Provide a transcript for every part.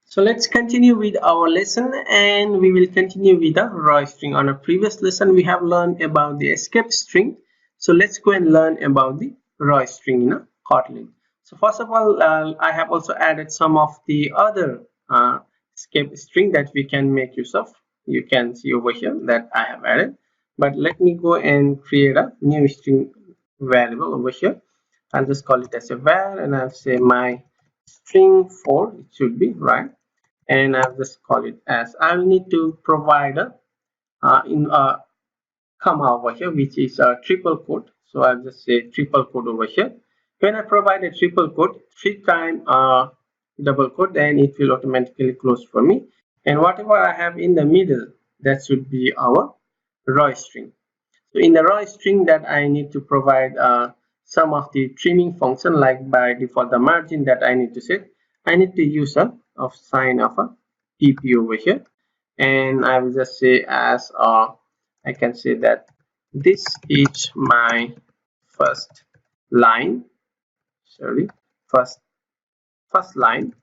So let's continue with our lesson, and we will continue with the raw string. On a previous lesson we have learned about the escape string. So let's go and learn about the raw string in a Kotlin. So first of all, I have also added some of the other escape string that we can make use of. You can see over here that I have added, but let me go and create a new string variable over here. I'll just call it as a var, and I'll say my string 4, it should be right, and I'll just call it as I'll need to provide a in a comma over here, which is a triple quote. So I'll just say triple quote over here. When I provide a triple quote, 3 times double quote, then it will automatically close for me. And whatever I have in the middle, that should be our raw string. So in the raw string that I need to provide some of the trimming function, like by default the margin that I need to set, I need to use a of sign of a pp over here, and I will just say as I can say that this is my first line, sorry, first line,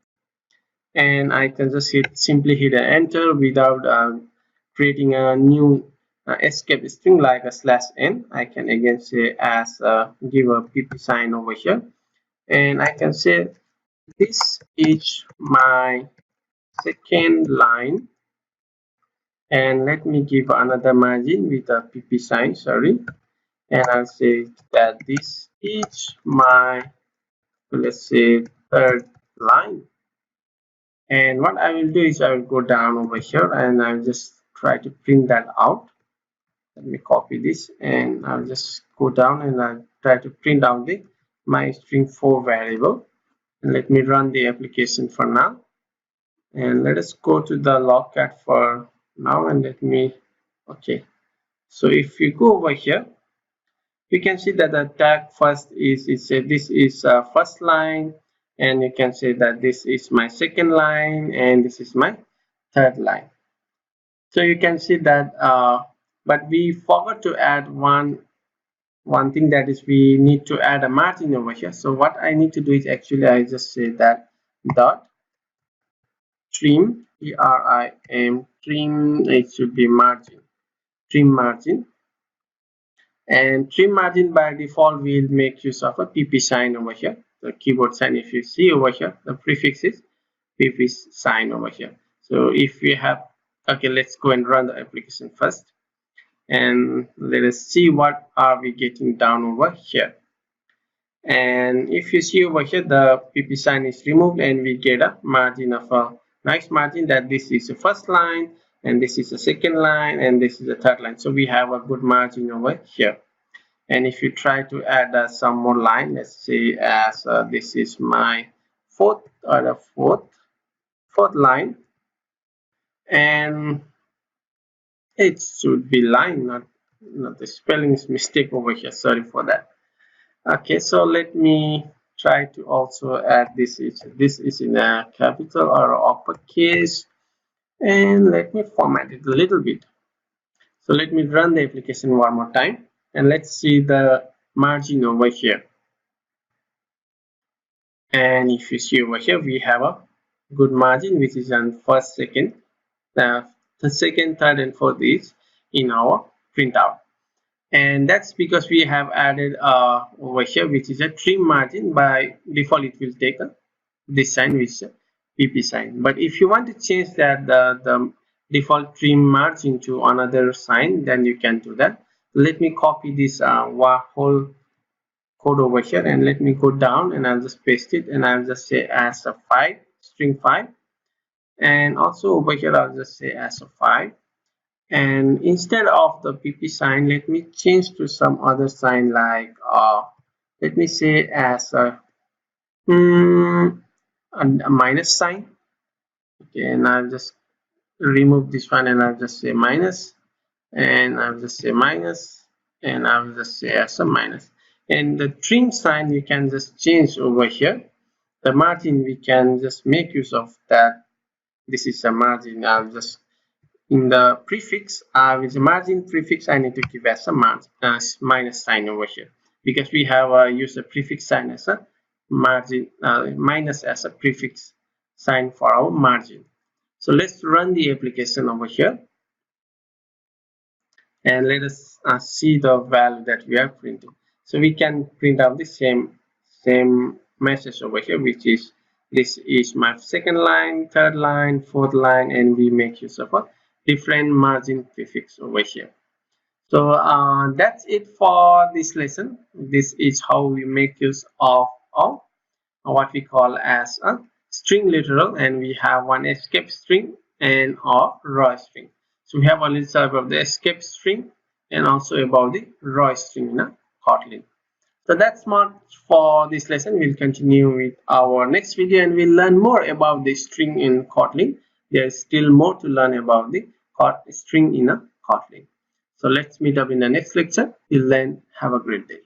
and I can just simply hit an enter without creating a new escape string like a /n. I can again say as give a pp sign over here, and I can say this is my second line, and let me give another margin with a pp sign, sorry, and I'll say that this is my, let's say, third line. And what I will do is I will go down over here and I'll just try to print that out. Let me copy this and I'll just go down and I'll try to print out the my string 4 variable, and let me run the application for now. And let us go to the logcat for now, and let me, okay, so if you go over here, you can see that the tag first is this is first line, and you can say that this is my second line and this is my third line. So you can see that but we forgot to add one thing, that is we need to add a margin over here. So what I need to do is actually I just say that dot trim, trim, trim, it should be margin, trim margin, and trim margin by default will make use of a pp sign over here, the keyboard sign. If you see over here, the prefix is pp sign over here. So if we have, okay, let's go and run the application first, and let us see what are we getting down over here. And if you see over here, the pp sign is removed and we get a margin of a nice margin, that this is the first line and this is the second line and this is the third line. So we have a good margin over here. And if you try to add some more line, let's say as this is my fourth line, and it should be line, not the spelling is mistake over here, sorry for that. Okay, so let me try to also add this is in a capital or uppercase, and let me format it a little bit. So let me run the application one more time and let's see the margin over here. And if you see over here, we have a good margin which is on first, second, the second, third and fourth is in our printout. And that's because we have added over here, which is a trim margin. By default it will take this sign, which is a pp sign. But if you want to change that the default trim margin to another sign, then you can do that. Let me copy this whole code over here and let me go down and I'll just paste it, and I'll just say as a 5, string 5, and also over here I'll just say as a 5. And instead of the pp sign, let me change to some other sign, like let me say as a minus sign. Okay, and I'll just remove this one and I'll just say minus, and I'll just say minus, and I'll just say as a minus. And the trim sign you can just change over here. The margin we can just make use of that. This is a margin. I'll just, in the prefix with the margin prefix, I need to give as a minus sign over here, because we have used a prefix sign as a margin, minus as a prefix sign for our margin. So let's run the application over here, and let us see the value that we are printing. So we can print out the same message over here, which is this is my second line, third line, fourth line, and we make use of a different margin prefix over here. So that's it for this lesson. This is how we make use of what we call as a string literal, and we have one escape string and a raw string. So we have a little about the escape string and also about the raw string in a Kotlin. So that's much for this lesson. We'll continue with our next video and we'll learn more about the string in Kotlin. There's still more to learn about the string in a Kotlin. So let's meet up in the next lecture. Till then, have a great day.